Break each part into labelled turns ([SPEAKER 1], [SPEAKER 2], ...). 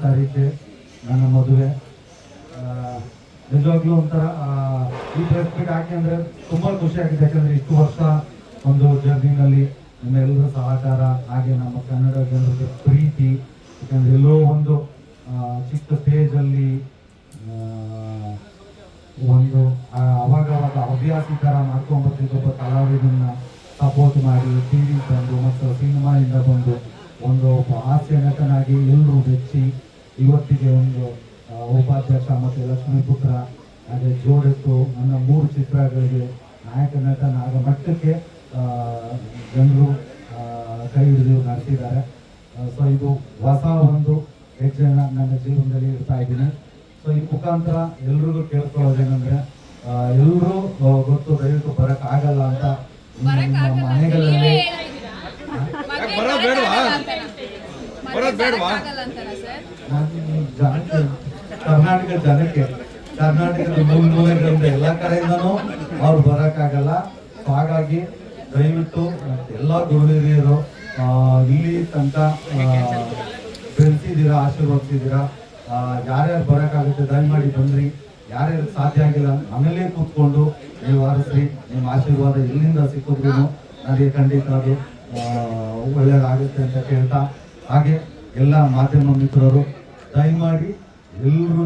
[SPEAKER 1] ತಾರೀಕು ನನ್ನ ಮದುವೆ. ನಿಜವಾಗ್ಲೂ ಒಂಥರ ಈ ಪ್ರೆಸ್ ಮೀಟ್ ಹಾಕಿ ಅಂದರೆ ತುಂಬ ಖುಷಿ ಆಗಿದೆ. ಯಾಕಂದರೆ ಇಷ್ಟು ವರ್ಷ ಒಂದು ಜರ್ನಿನಲ್ಲಿ ನಿಮ್ಮೆಲ್ಲರ ಸಹಕಾರ, ಹಾಗೆ ನಮ್ಮ ಕನ್ನಡ ಜನರಿಗೆ ಪ್ರೀತಿ. ಯಾಕಂದರೆ ಎಲ್ಲೋ ಒಂದು ಚಿಕ್ಕ ಸ್ಟೇಜಲ್ಲಿ ಒಂದು ಅವಾಗವಾಗ ಹವ್ಯಾಸಿ ಥರ ಮಾಡ್ಕೊಂಡ್ಬರ್ತಿದ್ದ ಒಬ್ಬ ಕಲಾವಿದನ್ನ ಸಪೋರ್ಟ್ ಮಾಡಿ ಟಿ ವಿ ಬಂದು ಮತ್ತು ಸಿನಿಮಾಯಿಂದ ಬಂದು ಒಂದು ಹಾಸ್ಯ ನಟನಾಗಿ ಎಲ್ಲರೂ ಬೆಚ್ಚಿ ಇವತ್ತಿಗೆ ಒಂದು ಉಪಾಧ್ಯಕ್ಷ ಮತ್ತು ಲಕ್ಷ್ಮೀಪುತ್ರ ಹಾಗೆ ಜೋಡೆತ್ತು ನನ್ನ 3 ಚಿತ್ರಗಳಿಗೆ ನಾಯಕ ನಟನಾಗ ಮಟ್ಟಕ್ಕೆ ಜನರು ಕೈ ಹಿಡಿದು ನಡೆಸಿದ್ದಾರೆ. ಸೊ ಇದು ಹೊಸ ಒಂದು ಹೆಜ್ಜೆ ನನ್ನ ಜೀವನದಲ್ಲಿ ಇಡ್ತಾ ಇದ್ದೀನಿ. ಸೊ ಈ ಮುಖಾಂತರ ಎಲ್ರಿಗೂ ಕೇಳ್ಕೊಳ್ಳೋದೇನೆಂದರೆ ಎಲ್ಲರೂ ಗೊತ್ತು, ದಯವಿಟ್ಟು ಬರೋಕ್ಕಾಗಲ್ಲ ಅಂತ ನಿಮ್ಮ ಮನೆಗಳಲ್ಲಿ ಜನಕ್ಕೆ, ಕರ್ನಾಟಕದ ಮೂಲೆಗಳಿಂದ ಎಲ್ಲ ಕಡೆಯಿಂದನೂ ಅವ್ರು ಬರೋಕ್ಕಾಗಲ್ಲ. ಸೊ ಹಾಗಾಗಿ ದಯವಿಟ್ಟು ಎಲ್ಲ ಗುರು ಹಿರಿಯರು ಇಲ್ಲಿ ತನಕ ಬೆಳೆಸಿದ್ದೀರಾ, ಆಶೀರ್ವದಿಸಿದ್ದೀರಾ. ಯಾರ್ಯಾರು ಬರೋಕ್ಕಾಗುತ್ತೆ ದಯಮಾಡಿ ಬಂದ್ರಿ. ಯಾರ್ಯಾರು ಸಾಧ್ಯ ಆಗಿಲ್ಲ ಮನೇಲೇ ಕೂತ್ಕೊಂಡು ನೀವು ಆರಿಸ್ರಿ. ನಿಮ್ಮ ಆಶೀರ್ವಾದ ಎಲ್ಲಿಂದ ಸಿಕ್ಕಿದ್ರು ನನಗೆ ಖಂಡಿತ ಅದು ಒಳ್ಳೆಯದಾಗುತ್ತೆ ಅಂತ ಕೇಳ್ತಾ, ಹಾಗೆ ಎಲ್ಲ ಮಾಧ್ಯಮ ಮಿತ್ರರು ದಯಮಾಡಿ ಎಲ್ಲರೂ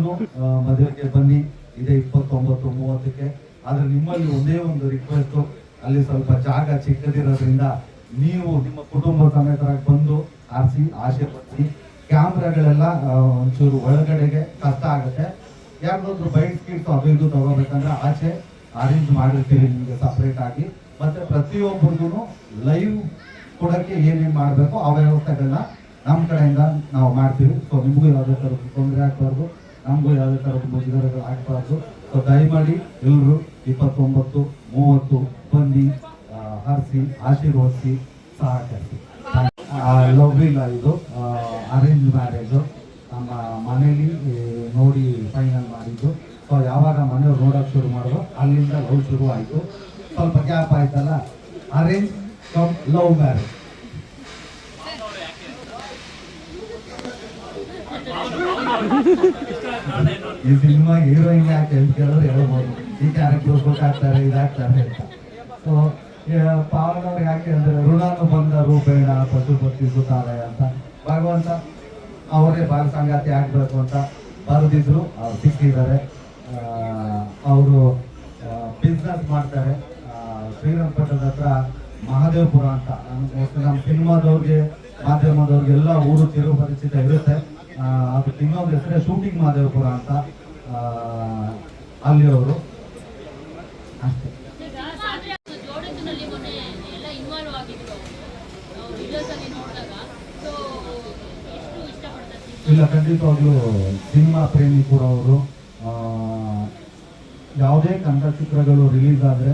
[SPEAKER 1] ಮದುವೆಗೆ ಬನ್ನಿ. ಇದೇ 29:30ಕ್ಕೆ. ಆದರೆ ನಿಮ್ಮಲ್ಲಿ ಒಂದೇ ಒಂದು ರಿಕ್ವೆಸ್ಟು, ಅಲ್ಲಿ ಸ್ವಲ್ಪ ಜಾಗ ಚಿಕ್ಕದಿರೋದ್ರಿಂದ ನೀವು ನಿಮ್ಮ ಕುಟುಂಬ ಸಮೇತರಾಗಿ ಬಂದು ಆರಿಸಿ ಆಶೀರ್ವದಿಸಿ. ಕ್ಯಾಮ್ರಾಗಳೆಲ್ಲ ಒಂಚೂರು ಒಳಗಡೆಗೆ ಕಷ್ಟ ಆಗುತ್ತೆ. ಯಾರ್ದಾದ್ರು ಬೈಕ್ ಸ್ಪೀಡ್ಸು ಅದು ಇದು ತಗೋಬೇಕಂದ್ರೆ ಆಚೆ ಅರೇಂಜ್ ಮಾಡಿರ್ತೀವಿ ನಿಮಗೆ ಸಪ್ರೇಟ್ ಆಗಿ. ಮತ್ತು ಪ್ರತಿಯೊಬ್ಬರಿಗೂ ಲೈವ್ ಕೊಡೋಕ್ಕೆ ಏನೇನು ಮಾಡಬೇಕು ಆ ವ್ಯವಸ್ಥೆಗಳನ್ನ ನಮ್ಮ ಕಡೆಯಿಂದ ನಾವು ಮಾಡ್ತೀವಿ. ಸೊ ನಿಮಗೂ ಯಾವುದೇ ಥರದ ತೊಂದರೆ ಆಗಬಾರ್ದು, ನಮಗೂ ಯಾವುದೇ ಥರದ ಮುಜುಗರಗಳು ಆಗಬಾರ್ದು. ಸೊ ದಯಮಾಡಿ ಎಲ್ಲರೂ 29:30 ಬಂದು ಹರಿಸಿ ಆಶೀರ್ವದಿಸಿ ಸಹಕರಿಸಿ. ಲವ್ ಇಲ್ಲ, ಇದು ಅರೇಂಜ್ ಮ್ಯಾರೇಜು. ನಮ್ಮ ಮನೇಲಿ ನೋಡಿ ಫೈನಲ್ ಮಾಡಿದ್ದು. ಸೊ ಯಾವಾಗ ಮನೆಯವ್ರು ನೋಡೋಕೆ ಶುರು ಮಾಡಿದ್ರು ಅಲ್ಲಿಂದ ಲವ್ ಶುರು ಆಯಿತು. ಸ್ವಲ್ಪ ಗ್ಯಾಪ್ ಆಯ್ತಲ್ಲ, ಅರೇಂಜ್ ಕಮ್ ಲವ್ ಮ್ಯಾರೇಜ್. ಈ ಸಿನಿಮಾ ಹೀರೋಯಿನ್ ಯಾಕೆ ಅಂತ ಕೇಳಿದ್ರೆ ಹೇಳ್ಬೋದು, ಈ ಕ್ಯಾರೆಕ್ಟರ್ ಗೊತ್ತಾಗ್ತಾರೆ ಇದಾಗ್ತಾರೆ ಅಂತ. ಸೊ ಪಾವನವ್ರು ಯಾಕೆ ಅಂದರೆ ಋಣನು ಬಂದರು ಬೇಡ ಪಶುಪತಿ ಸುತಾರೆ ಅಂತ ಭಗವಂತ ಅವರೇ ಬಾಲ ಸಂಗಾತಿ ಆಗಬೇಕು ಅಂತ ಬರೆದಿದ್ರು. ಅವ್ರು ಸಿಕ್ಕಿದ್ದಾರೆ. ಅವರು ಬಿಸ್ನೆಸ್ ಮಾಡ್ತಾರೆ ಶ್ರೀರಂಗಪಟ್ಟಣದ ಹತ್ರ ಮಹಾದೇವಪುರ ಅಂತ. ನಮ್ಮ ಸಿನಿಮಾದವ್ರಿಗೆ ಮಾಧ್ಯಮದವ್ರಿಗೆಲ್ಲ ಊರು ತಿರು ಪರಿಚಿತ ಇರುತ್ತೆ. ಅದಕ್ಕೆ ಇನ್ನೊಂದು ಹೆಸರೇ ಶೂಟಿಂಗ್ ಮಹಾದೇವಪುರ ಅಂತ. ಅಲ್ಲಿಯವರು ಅಷ್ಟೇ. ಇಲ್ಲ, ಖಂಡಿತವಾಗ್ಲೂ ಸಿನಿಮಾ ಪ್ರೇಮಿ ಕೂಡ ಅವರು. ಯಾವುದೇ ಕನ್ನಡ ಚಿತ್ರಗಳು ರಿಲೀಸ್ ಆದರೆ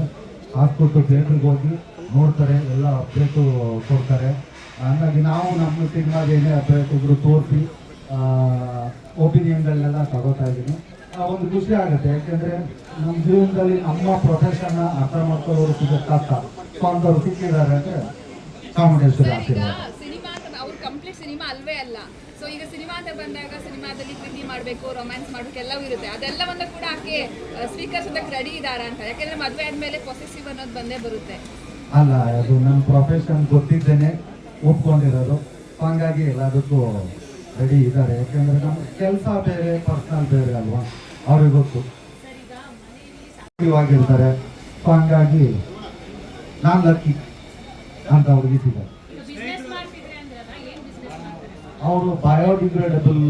[SPEAKER 1] ಹಾಸ್ಕೊಟ್ಟು ಥಿಯೇಟ್ರಿಗೆ ಹೋಗಿ ನೋಡ್ತಾರೆ, ಎಲ್ಲ ಅಪ್ಡೇಟು ಕೊಡ್ತಾರೆ. ಹಾಗಾಗಿ ನಾವು ನಮ್ಮ ಸಿನಿಮಾಗೆ ಏನೇ ಅಪ್ಡೇಟ್ ಇದ್ರು ತೋರಿಸಿ ಒಪಿನಿಯನ್ಗಳನ್ನೆಲ್ಲ ತಗೋತಾ ಇದ್ದೀನಿ. ಒಂದು ಖುಷಿ ಆಗುತ್ತೆ. ಯಾಕೆಂದರೆ ನಮ್ಮ ಜೀವನದಲ್ಲಿ ನಮ್ಮ ಪ್ರೊಫೆಷನ್ನ ಅರ್ಥ ಮಾಡ್ಕೊಳ್ಳೋರು ಸಿಗುತ್ತೆ ಕಷ್ಟ. ಸೊ ಅಂಥವ್ರು ಸಿಕ್ಕಿದ್ದಾರೆ ಅಂದರೆ ಚಾಮುಂಡೇಶ್ವರಿ ಆಶೀರ್ವಾದ.
[SPEAKER 2] ಕಂಪ್ಲೀಟ್ ಸಿನಿಮಾ ಅಲ್ವೇ ಅಲ್ಲ. ಸೊ ಈಗ ಸಿನಿಮಾ ಅಂತ ಬಂದಾಗ ಸಿನಿಮಾದಲ್ಲಿ ಪ್ರೀತಿ ಮಾಡಬೇಕು, ರೊಮ್ಯಾನ್ಸ್ ಮಾಡಬೇಕು, ಎಲ್ಲವೂ ಇರುತ್ತೆ. ಅದೆಲ್ಲವನ್ನ ಕೂಡ ಆಕೆ ಸ್ವೀಕರಿಸೋದಕ್ಕೆ ರೆಡಿ ಇದ್ದಾರಾ ಅಂತ. ಯಾಕೆಂದ್ರೆ ಮದುವೆ ಆದ್ಮೇಲೆ ಪೊಸೆಸಿವ್ ಅನ್ನೋದು ಬಂದೇ ಬರುತ್ತೆ.
[SPEAKER 1] ಅಲ್ಲ, ಅದು ನನ್ನ ಪ್ರೊಫೆಷನ್ ಗೊತ್ತಿದ್ದೇನೆ, ಒಪ್ಕೊಂಡಿರೋದು. ಹಾಗಾಗಿ ಎಲ್ಲದಕ್ಕೂ ರೆಡಿ ಇದ್ದಾರೆ. ಯಾಕೆಂದ್ರೆ ನಮ್ಮ ಕೆಲಸ ಬೇರೆ, ಪರ್ಸನಲ್ ಬೇರೆ ಅಲ್ವಾ, ಅವ್ರಿಗೆ ಗೊತ್ತು ಆಗಿರ್ತಾರೆ. ಸೊ ಹಂಗಾಗಿ ನಾನು ಲಕ್ಕಿ ಅಂತ ಹುಡುಗಿಸಿದ್ದಾರೆ. ಅವರು ಬಯೋಡಿಗ್ರೇಡಬಲ್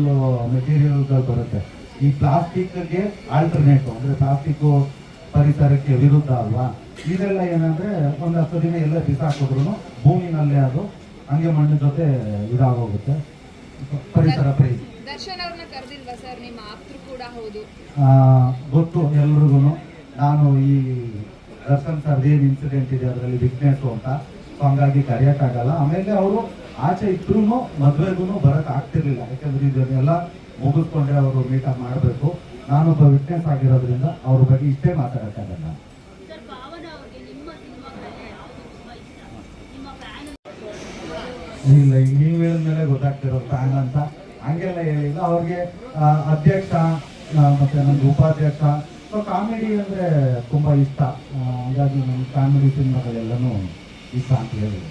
[SPEAKER 1] ಮೆಟೀರಿಯಲ್ಗಳು ಬರುತ್ತೆ. ಈ ಪ್ಲಾಸ್ಟಿಕ್ಗೆ ಆಲ್ಟರ್ನೇಟಿವ್ ಅಂದರೆ ಪ್ಲಾಸ್ಟಿಕ್ಕು ಪರಿಸರಕ್ಕೆ ವಿರುದ್ಧ ಅಲ್ವಾ. ಇದೆಲ್ಲ ಏನಂದರೆ ಒಂದು 10 ದಿನ ಎಲ್ಲ ಬಿಸಾಕಿದ್ರು ಭೂಮಿನಲ್ಲೇ ಅದು ಹಂಗೆ ಮಣ್ಣಿನ ಜೊತೆ ಇದಾಗೋಗುತ್ತೆ. ಪರಿಸರ ಪ್ರೇಮಿ
[SPEAKER 2] ದರ್ಶನ್ ಅವ್ರನ್ನ ಕರೆದಿಲ್ವಾ ಸರ್? ನಿಮ್ಮ ಆಪ್ತರು ಕೂಡ ಹೌದು,
[SPEAKER 1] ಗೊತ್ತು ಎಲ್ರಿಗೂ. ನಾನು ಈ ದರ್ಶನ್ ಸರ್ದು ಏನು ಇನ್ಸಿಡೆಂಟ್ ಇದೆ ಅದರಲ್ಲಿ ವಿಟ್ನೆಸ್ಸು ಅಂತ. ಸೊ ಹಂಗಾಗಿ ಕರೆಯೋಕ್ಕಾಗಲ್ಲ. ಆಮೇಲೆ ಅವರು ಆಚೆ ಇದ್ರೂ ಮದುವೆಗೂ ಬರೋಕ್ಕೆ ಆಗ್ತಿರ್ಲಿಲ್ಲ. ಯಾಕಂದ್ರೆ ಇದನ್ನೆಲ್ಲ ಮುಗಿಸ್ಕೊಂಡ್ರೆ ಅವರು ಮೀಟಪ್ ಮಾಡಬೇಕು. ನಾನೊಬ್ಬ ವಿಟ್ನೆಸ್ ಆಗಿರೋದ್ರಿಂದ ಅವ್ರ ಬಗ್ಗೆ ಇಷ್ಟೇ ಮಾತಾಡೋಕ್ಕಾಗಲ್ಲ. ಇಲ್ಲ, ಈಗ ನೀವು ಹೇಳಿದ್ಮೇಲೆ ಗೊತ್ತಾಗ್ತಿರೋ ಫ್ಯಾನ್ ಅಂತ. ಹಂಗೆಲ್ಲ ಹೇಳಿಲ್ಲ. ಅವ್ರಿಗೆ ಅಧ್ಯಕ್ಷ ಮತ್ತೆ ನಮ್ಗೆ ಉಪಾಧ್ಯಕ್ಷ. ಸೊ ಕಾಮಿಡಿ ಅಂದರೆ ತುಂಬ ಇಷ್ಟ. ಹಾಗಾಗಿ ನಮ್ಮ ಕಾಮಿಡಿ ಸಿನಿಮಾಗಳೆಲ್ಲನೂ ಇಷ್ಟ ಅಂತ ಹೇಳಿ.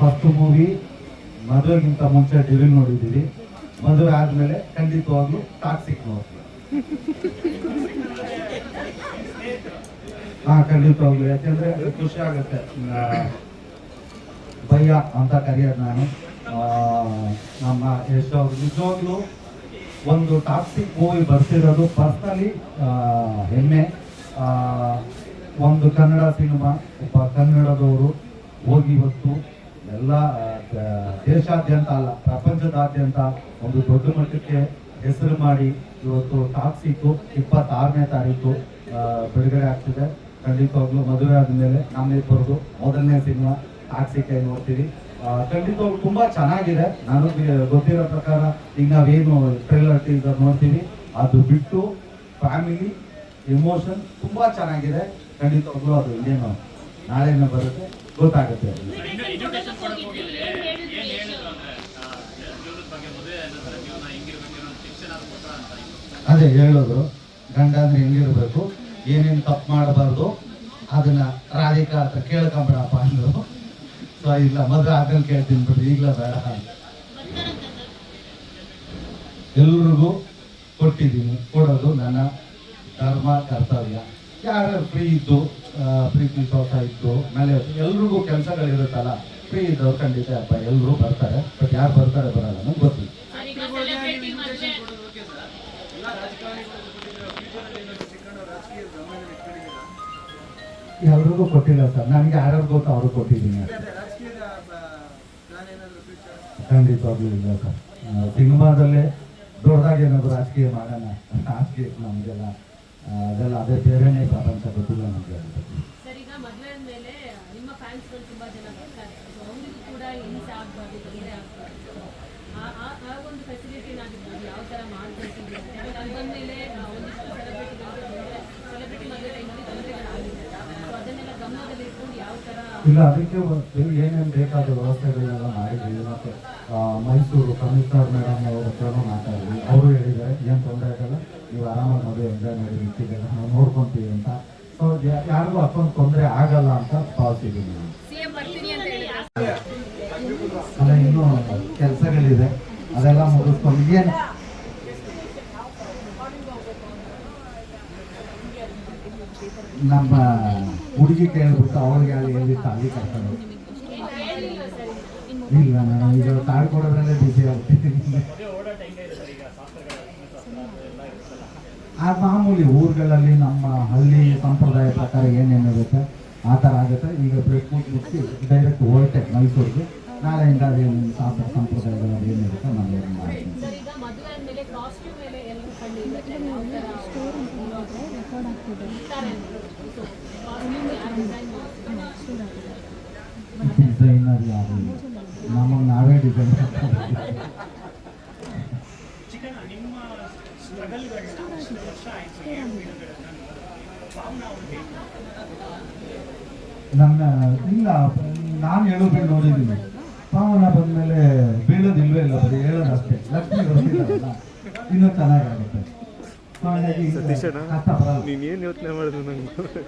[SPEAKER 1] ಫಸ್ಟ್ ಮೂವಿ ಮದುವೆಗಿಂತ ಮುಂಚೆ ಡಿವಿಲ್ ನೋಡಿದ್ದೀವಿ. ಮದುವೆ ಆದಮೇಲೆ ಖಂಡಿತವಾಗ್ಲೂ ಟಾಕ್ಸಿಕ್ ನೋಡ್ತೀವಿ. ಖಂಡಿತವಾಗ್ಲೂ. ಯಾಕೆಂದರೆ ಖುಷಿ ಆಗುತ್ತೆ. ಭಯ್ಯ ಅಂತ ಕರೆಯೋದು ನಾನು. ನಮ್ಮ ಯಶ್ ಅವರು ನಿಜವಾಗ್ಲೂ ಒಂದು ಟಾಕ್ಸಿಕ್ ಮೂವಿ ಬರ್ತಿರೋದು ಪರ್ಸ್ನಲಿ ಹೆಮ್ಮೆ. ಒಂದು ಕನ್ನಡ ಸಿನಿಮಾ, ಒಬ್ಬ ಕನ್ನಡದವರು ಹೋಗಿ ಇವತ್ತು ಎಲ್ಲ ದೇಶಾದ್ಯಂತ ಅಲ್ಲ ಪ್ರಪಂಚದಾದ್ಯಂತ ಒಂದು ದೊಡ್ಡ ಮಟ್ಟಕ್ಕೆ ಹೆಸರು ಮಾಡಿ ಇವತ್ತು ಟಾಕ್ಸಿಕ್ಕು 26ನೇ ತಾರೀಕು ಬಿಡುಗಡೆ ಆಗ್ತಿದೆ. ಖಂಡಿತವಾಗ್ಲೂ ಮದುವೆ ಆದಮೇಲೆ ನಮ್ಮಿಬ್ಬರದು ಮೊದಲನೇ ಸಿನಿಮಾ ಟಾಕ್ಸಿಕ್ ನೋಡ್ತೀವಿ. ಖಂಡಿತವಾಗ್ಲೂ ತುಂಬ ಚೆನ್ನಾಗಿದೆ. ನನಗೆ ಗೊತ್ತಿರೋ ಪ್ರಕಾರ ಈಗ ನಾವೇನು ಟ್ರೇಲರ್ ಟೀಸರ್ ನೋಡ್ತೀವಿ ಅದು ಬಿಟ್ಟು ಫ್ಯಾಮಿಲಿ ಎಮೋಷನ್ ತುಂಬ ಚೆನ್ನಾಗಿದೆ. ಖಂಡಿತವಾಗ್ಲೂ ಅದು ಇನ್ನೇನು ನಾಳೆನೇ ಬರುತ್ತೆ, ಗೊತ್ತಾಗುತ್ತೆ. ಅದೇ ಹೇಳಿದ್ರು, ಗಂಡ ಅಂದ್ರೆ ಹೆಂಗಿರ್ಬೇಕು, ಏನೇನು ತಪ್ಪು ಮಾಡಬಾರ್ದು, ಅದನ್ನ ರಾಧಿಕಾ ಹತ್ರ ಕೇಳ್ಕೊಂಬಿಡಪ್ಪ ಅಂದ್ರು. ಸೊ ಇಲ್ಲ, ಮದುವೆ ಆದ್ಮೇಲೆ ಕೇಳ್ತೀನಿ ಬಿಡ್ರಿ, ಈಗಲೇ ಬೇಡ. ಎಲ್ರಿಗೂ ಕೊಟ್ಟಿದ್ದೀನಿ, ಕೊಡೋದು ನನ್ನ ಧರ್ಮ ಕರ್ತವ್ಯ. ಯಾರ್ಯಾರು ಫ್ರೀ ಇದ್ದು ಪ್ರೀತಿ ವಿಶ್ವಾಸ ಇದ್ದು ಮೇಲೆ ಎಲ್ರಿಗೂ ಕೆಲಸಗಳಿರುತ್ತಲ್ಲ, ಫ್ರೀ ಇದ್ದವ್ರು ಖಂಡಿತ ಅಪ್ಪ ಎಲ್ಲರೂ ಬರ್ತಾರೆ. ಬಟ್ ಯಾರು ಬರ್ತಾರೆ ಬರಲ್ಲ ನಂಗೆ ಗೊತ್ತಿಲ್ಲ. ಎಲ್ರಿಗೂ ಕೊಟ್ಟಿಲ್ಲ ಸರ್, ನನಗೆ ಯಾರ್ಯಾರು ಗೊತ್ತು ಅವ್ರಿಗೆ ಕೊಟ್ಟಿದ್ದೀನಿ. ಖಂಡಿತವಾಗ್ಲೂ ಇಲ್ಲ ಸರ್. ಸಿನಿಮಾದಲ್ಲೇ ದೊಡ್ಡದಾಗಿ ಏನಾದ್ರು ರಾಜಕೀಯ ಮಾಡೋಣ, ರಾಜಕೀಯ ನಮಗೆಲ್ಲ ಅದೆಲ್ಲ ಅದೇ ಬೇರೆನೇ ಪ್ರಪಂಚ, ಗೊತ್ತಿಲ್ಲ ನಮಗೆ. ಇಲ್ಲ, ಅದಕ್ಕೆ ಏನೇನು ಬೇಕಾದ ವ್ಯವಸ್ಥೆಗಳನ್ನೆಲ್ಲ ಮಾಡಿದ್ದೀವಿ. ಮತ್ತು ಮೈಸೂರು ಕಮಿಷನರ್ ಮೇಡಮ್ ಅವ್ರ ಹತ್ರನೂ ಮಾತಾಡಿದ್ವಿ. ಅವರು ಹೇಳಿದ್ದಾರೆ ಏನು ತೊಂದರೆ ಆಗಲ್ಲ, ನೀವು ಆರಾಮಾಗಿ ಮದುವೆ ಎಂಜಾಯ್ ಮಾಡಿ ಇರ್ತಿದ್ದೀರ, ನಾವು ನೋಡ್ಕೊತೀವಿ ಅಂತ. ಸೊ ಯಾರಿಗೂ ಅಷ್ಟೊಂದು ತೊಂದರೆ ಆಗಲ್ಲ ಅಂತ ಭಾವಿಸಿದ್ದೀನಿ. ಅಲ್ಲ, ಇನ್ನೂ ಕೆಲಸಗಳಿದೆ, ಅದೆಲ್ಲ ಮುಗಿಸ್ಕೊಂಡು ಏನು ನಮ್ಮ ಹುಡುಗಿ ಕೇಳ್ಬಿಟ್ಟು ಅವ್ರಿಗೆ ಅಲ್ಲಿ ಹೇಳಿತ್ತು ಅಲ್ಲಿ ಕರ್ಕೊಂಡು. ಇಲ್ಲ, ನಾನು ಈಗ ಕಾರ್ಡ್ ಕೊಡೋದ್ರಲ್ಲೇ ಬಿಸಿ ಆಗ್ತಿದ್ದೀನಿ. ಆ ಮಾಮೂಲಿ ಊರುಗಳಲ್ಲಿ ನಮ್ಮ ಹಳ್ಳಿ ಸಂಪ್ರದಾಯ ಪ್ರಕಾರ ಏನೇನಿರುತ್ತೆ ಆ ಥರ ಆಗುತ್ತೆ. ಈಗ ಪ್ರೆಸ್ ಮೀಟ್ ಮುಗಿಸಿ ಡೈರೆಕ್ಟ್ ಹೊರಟೆ ಮೈಸೂರಿಗೆ. ನಾಳೆಯಿಂದ ಅದೇನು ಶಾಸ್ತ್ರ ಸಂಪ್ರದಾಯಗಳು ಏನಿರುತ್ತೆ ನಾನು ಏನು ಮಾಡ್ತೀನಿ. ಡಿಸೈನರ್ ಯಾರು, ನಮಗೆ ನಾವೇ ಡಿಸೈನ್. ನನ್ನ ಇಲ್ಲ, ನಾನು ಹೇಳೋದು ನೋಡಿದ್ದೀನಿ. ಪಾವನ ಬಂದಮೇಲೆ ಬೀಳೋದಿಲ್ವೇ ಇಲ್ಲ, ಬರೀ ಹೇಳೋದಷ್ಟೇ. ಲಕ್ಷ್ಮಿ ಬರ್ತಿದ್ದಾರಲ್ಲ, ಇನ್ನೂ ಚೆನ್ನಾಗಾಗುತ್ತೆ. ಹಾಗಾಗಿ ಕಷ್ಟ ಬರಲ್ಲ.
[SPEAKER 3] ನೀನೇನು ಯೋಚನೆ ಮಾಡಿದ್ರು ನಂಗೆ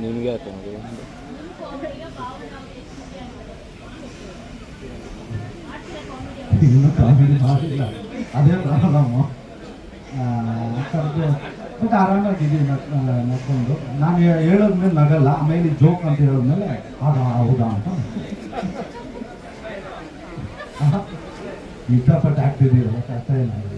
[SPEAKER 3] ನಿನಗೆ ಆಯ್ತು ನೋಡಿ.
[SPEAKER 1] ಇನ್ನೂ ಕಾಮಿಡಿ ಮಾಡಿಲ್ಲ, ಅದೇ ಪ್ರಾಬ್ಲಮ್ಮು. ಬಟ್ ಆರಾಮಾಗಿದ್ದೀವಿ ನಡ್ಕೊಂಡು. ನಾನು ಹೇಳೋದ್ಮೇಲೆ ನಗಲ್ಲ, ಆಮೇಲೆ ಜೋಕ್ ಅಂತ ಹೇಳಿದ್ಮೇಲೆ ಹೌದಾ ಅಂತ ಇಷ್ಟಪಟ್ಟು ಆಗ್ತಿದ್ದೀರಲ್ಲ, ಕಷ್ಟ ಏನಾಗಿದೆ.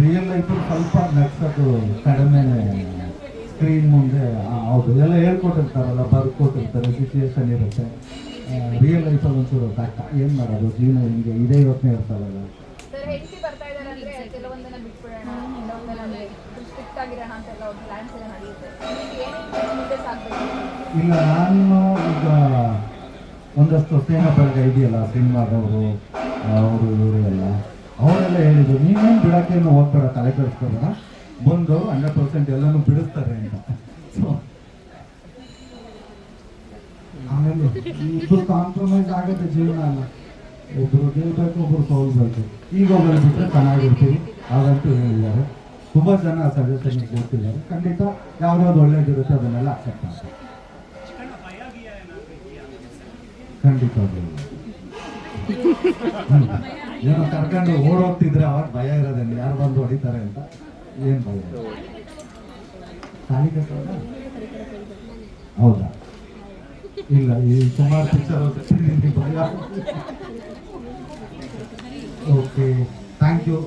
[SPEAKER 1] ರಿಯಲ್ ಲೈಫಲ್ಲಿ ಸ್ವಲ್ಪ ನಡ್ಸೋದು ಕಡಿಮೆನೇ. ಸ್ಕ್ರೀನ್ ಮುಂದೆ ಹೌದು ಎಲ್ಲ ಹೇಳ್ಕೊಟ್ಟಿರ್ತಾರಲ್ಲ, ಬರ್ಕೊಟ್ಟಿರ್ತಾರೆ, ಸಿಚುವೇಶನ್ ಇರುತ್ತೆ. ರಿಯಲ್ ಲೈಫಲ್ಲಿ ಒಂಚೂರು ಕಷ್ಟ. ಏನು ಮಾಡೋದು, ಜೀವನ ಹಿಂಗೆ ಇದೇ ಯೋಚನೆ ಇರ್ತಾವಲ್ಲ. ಇಲ್ಲ, ನಾನು ಈಗ ಒಂದಷ್ಟು ಸೇನಾ ಬಳಗ ಇದೆಯಲ್ಲ ಸಿನಿಮಾದವರು, ಅವರು ಇವರು ಎಲ್ಲ ಅವರೆಲ್ಲ ಹೇಳಿದ್ರು, ನೀವೇನು ಬಿಡೋಕ್ಕೇನು ಹೋಗ್ಬೇಡ, ತಲೆ ಕೆಡಿಸ್ಕೋಬೇಡ, ಬಂದು 100% ಎಲ್ಲನೂ ಬಿಡಿಸ್ತಾರೆ ಅಂತ. ಸೊ
[SPEAKER 4] ಆಮೇಲೆ ಇಬ್ಬರು ಕಾಂಪ್ರಮೈಸ್ ಆಗುತ್ತೆ ಜೀವನ ಅಲ್ಲ, ಒಬ್ರು ಗೆಲ್ಬೇಕು ಒಬ್ರು ಸೋಲ್ಬೇಕು, ಈಗ ಬಿಟ್ಟರೆ ಚೆನ್ನಾಗಿರ್ತೀವಿ ಹಾಗಂತೂ ಹೇಳಿದ್ದಾರೆ. ತುಂಬ ಜನ ಸಜೆಷನ್ ಕೊಡ್ತಿದ್ದಾರೆ. ಖಂಡಿತ ಯಾವ್ದಾವ್ದು ಒಳ್ಳೇದಿರುತ್ತೆ ಅದನ್ನೆಲ್ಲ ಅಕ್ಸೆಪ್ಟ್ ಮಾಡ್ತಾರೆ. ಖಂಡಿತ ಏನೋ ಕರ್ಕೊಂಡು ಓಡೋಗ್ತಿದ್ರೆ ಅವಾಗ ಭಯ ಇರೋದೇನು, ಯಾರು ಬಂದು ಹೊಡಿತಾರೆ ಅಂತ. ಏನು ಭಯ? ತಾಳಿ ಕಟ್ಟೋದ? ಹೌದಾ? ಇಲ್ಲ, ಈ ಸುಮಾರು ಪಿಕ್ಚರ್ ಭಯ. Okay, thank you.